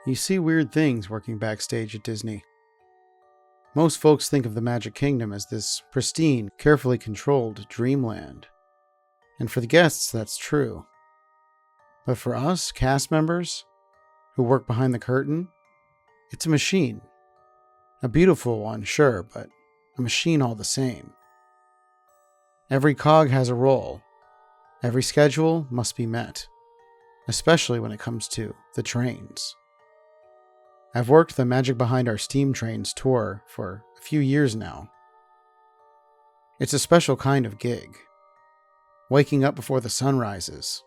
You see weird things working backstage at Disney. Most folks think of the Magic Kingdom as this pristine, carefully controlled dreamland. And for the guests, that's true. But for us, cast members, who work behind the curtain, it's a machine. A beautiful one, sure, but a machine all the same. Every cog has a role. Every schedule must be met, especially when it comes to the trains. I've worked the Magic Behind Our Steam Trains tour for a few years now. It's a special kind of gig. Waking up before the sun rises,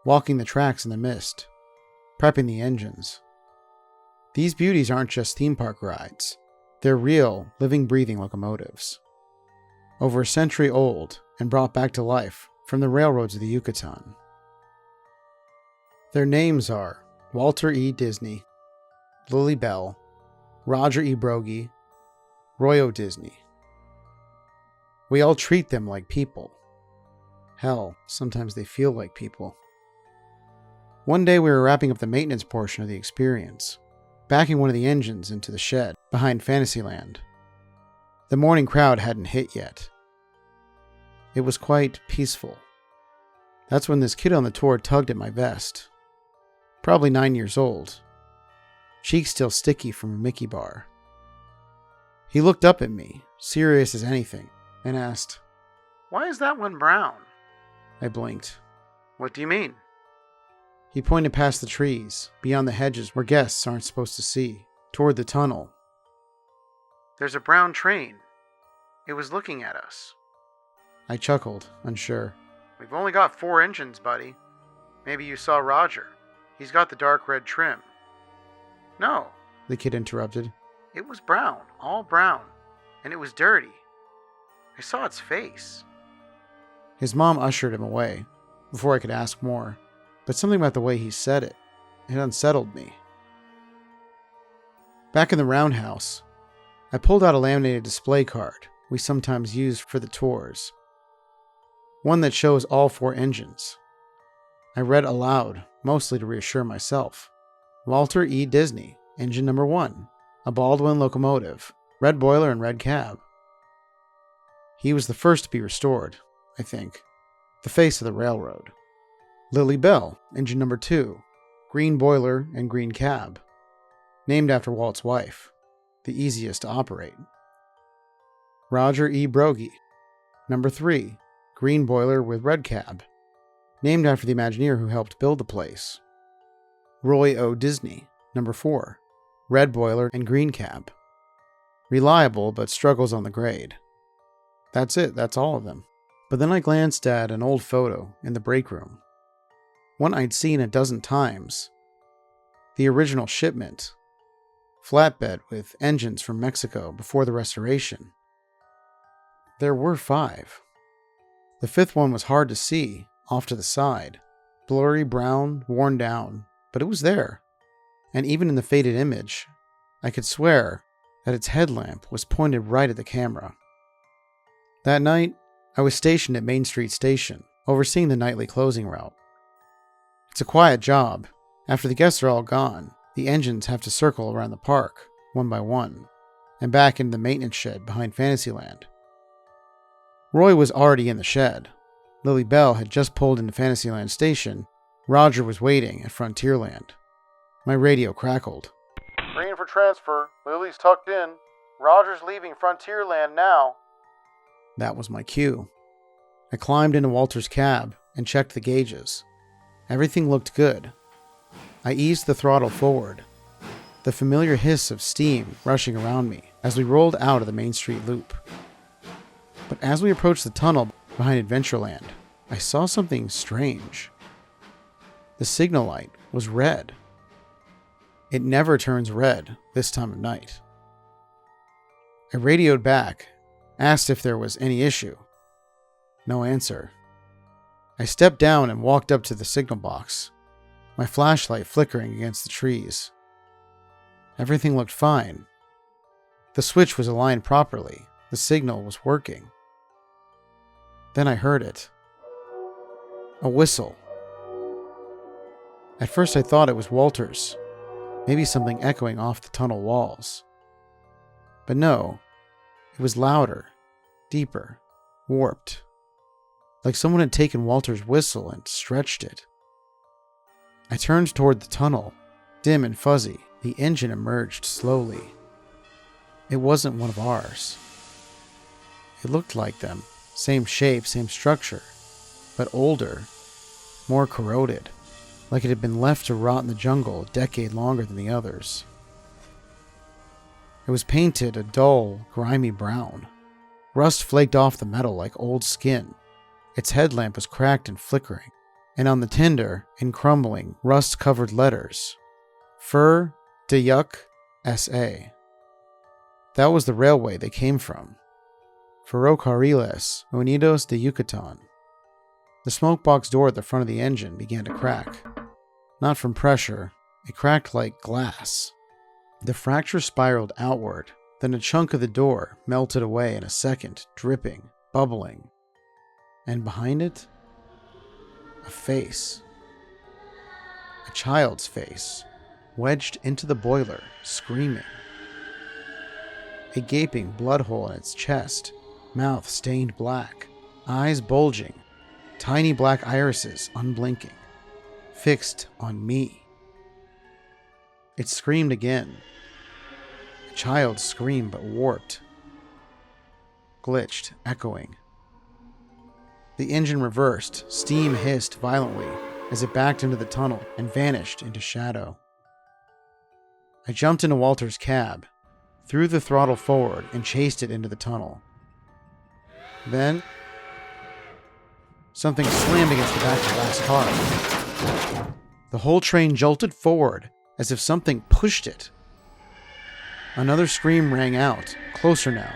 walking the tracks in the mist, prepping the engines. These beauties aren't just theme park rides. They're real, living, breathing locomotives. Over a century old and brought back to life from the railroads of the Yucatan. Their names are Walter E. Disney, Lily Bell, Roger E. Brogy, Roy O. Disney. We all treat them like people. Hell, sometimes they feel like people. One day we were wrapping up the maintenance portion of the experience, backing one of the engines into the shed behind Fantasyland. The morning crowd hadn't hit yet. It was quite peaceful. That's when this kid on the tour tugged at my vest. Probably 9 years old. Cheeks still sticky from a Mickey bar. He looked up at me, serious as anything, and asked, "Why is that one brown?" I blinked. "What do you mean?" He pointed past the trees, beyond the hedges where guests aren't supposed to see, toward the tunnel. "There's a brown train. It was looking at us." I chuckled, unsure. "We've only got 4 engines, buddy. Maybe you saw Roger. He's got the dark red trim." "No," the kid interrupted. "It was brown, all brown, and it was dirty. I saw its face." His mom ushered him away, before I could ask more, but something about the way he said it unsettled me. Back in the roundhouse, I pulled out a laminated display card we sometimes use for the tours. One that shows all 4 engines. I read aloud, mostly to reassure myself. Walter E. Disney, engine number 1, a Baldwin locomotive, red boiler and red cab. He was the first to be restored, I think, the face of the railroad. Lily Bell, engine number 2, green boiler and green cab, named after Walt's wife, the easiest to operate. Roger E. Brogy, number 3, green boiler with red cab, named after the Imagineer who helped build the place. Roy O. Disney, number 4, red boiler and green cab. Reliable, but struggles on the grade. That's it, that's all of them. But then I glanced at an old photo in the break room. One I'd seen a dozen times. The original shipment. Flatbed with engines from Mexico before the restoration. There were 5. The 5th one was hard to see, off to the side. Blurry brown, worn down, but it was there. And even in the faded image, I could swear that its headlamp was pointed right at the camera. That night, I was stationed at Main Street Station, overseeing the nightly closing route. It's a quiet job. After the guests are all gone, the engines have to circle around the park, one by one, and back into the maintenance shed behind Fantasyland. Roy was already in the shed. Lily Bell had just pulled into Fantasyland Station. Roger was waiting at Frontierland. My radio crackled. "Green for transfer. Lily's tucked in. Roger's leaving Frontierland now." That was my cue. I climbed into Walter's cab and checked the gauges. Everything looked good. I eased the throttle forward, the familiar hiss of steam rushing around me as we rolled out of the Main Street loop. But as we approached the tunnel behind Adventureland, I saw something strange. The signal light was red. It never turns red this time of night. I radioed back, asked if there was any issue. No answer. I stepped down and walked up to the signal box, my flashlight flickering against the trees. Everything looked fine. The switch was aligned properly. The signal was working. Then I heard it. A whistle. At first I thought it was Walter's. maybe something echoing off the tunnel walls. But no, it was louder, deeper, warped, like someone had taken Walter's whistle and stretched it. I turned toward the tunnel. Dim and fuzzy, the engine emerged slowly. It wasn't one of ours. It looked like them, same shape, same structure, but older, more corroded, like it had been left to rot in the jungle a decade longer than the others. It was painted a dull, grimy brown. Rust flaked off the metal like old skin. Its headlamp was cracked and flickering, and on the tinder, in crumbling, rust-covered letters, Fur de Yuck S.A. That was the railway they came from. Ferrocarriles Unidos de Yucatan. The smokebox door at the front of the engine began to crack. Not from pressure, it cracked like glass. The fracture spiraled outward, then a chunk of the door melted away in a second, dripping, bubbling. And behind it, a face. A child's face, wedged into the boiler, screaming. A gaping blood hole in its chest, mouth stained black, eyes bulging, tiny black irises unblinking, fixed on me. It screamed again. A child's scream, but warped, glitched, echoing. The engine reversed, steam hissed violently as it backed into the tunnel and vanished into shadow. I jumped into Walter's cab, threw the throttle forward, and chased it into the tunnel. Then, something slammed against the back of the last car. The whole train jolted forward as if something pushed it. Another scream rang out, closer now,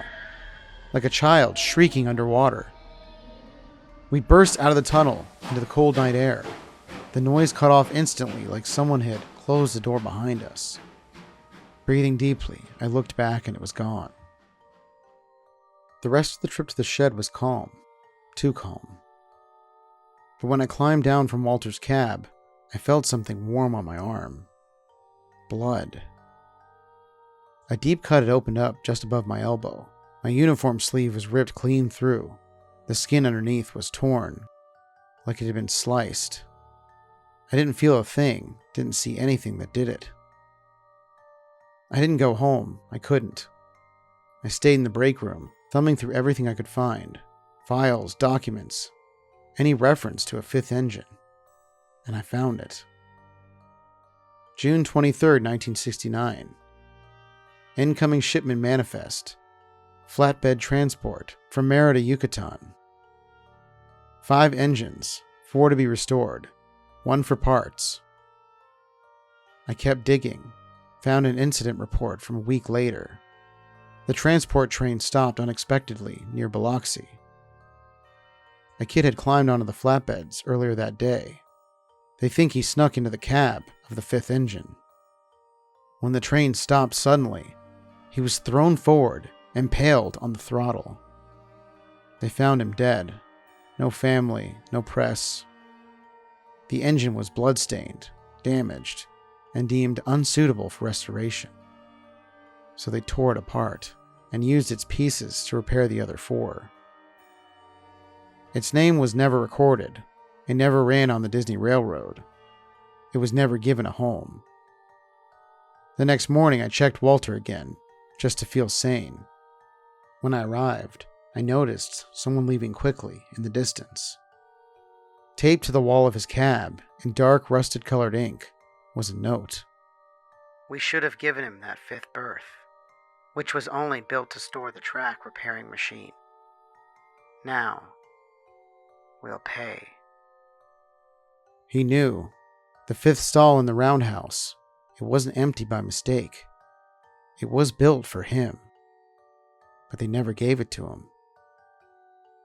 like a child shrieking underwater. We burst out of the tunnel into the cold night air. The noise cut off instantly, like someone had closed the door behind us. Breathing deeply, I looked back and it was gone. The rest of the trip to the shed was calm, too calm. But when I climbed down from Walter's cab, I felt something warm on my arm. Blood. A deep cut had opened up just above my elbow. My uniform sleeve was ripped clean through. The skin underneath was torn, like it had been sliced. I didn't feel a thing, didn't see anything that did it. I didn't go home. I couldn't. I stayed in the break room, thumbing through everything I could find. Files, documents, any reference to a fifth engine. And I found it. June 23rd, 1969. Incoming shipment manifest. Flatbed transport from Merida, Yucatan. 5 engines, 4 to be restored, 1 for parts. I kept digging. Found an incident report from a week later. The transport train stopped unexpectedly near Biloxi. A kid had climbed onto the flatbeds earlier that day. They think he snuck into the cab of the 5th engine. When the train stopped suddenly, he was thrown forward, impaled on the throttle. They found him dead. No family, no press. The engine was bloodstained, damaged, and deemed unsuitable for restoration. So they tore it apart and used its pieces to repair the other 4. Its name was never recorded. It never ran on the Disney Railroad. It was never given a home. The next morning I checked Walter again, just to feel sane. When I arrived, I noticed someone leaving quickly in the distance. Taped to the wall of his cab, in dark rusted-colored ink, was a note. We should have given him that 5th berth, which was only built to store the track repairing machine. Now, we'll pay. He knew. The 5th stall in the roundhouse, it wasn't empty by mistake. It was built for him. But they never gave it to him.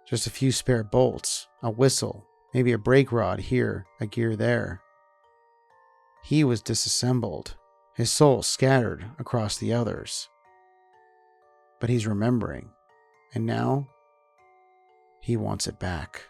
Just a few spare bolts, a whistle, maybe a brake rod here, a gear there. He was disassembled, his soul scattered across the others. But he's remembering, and now he wants it back.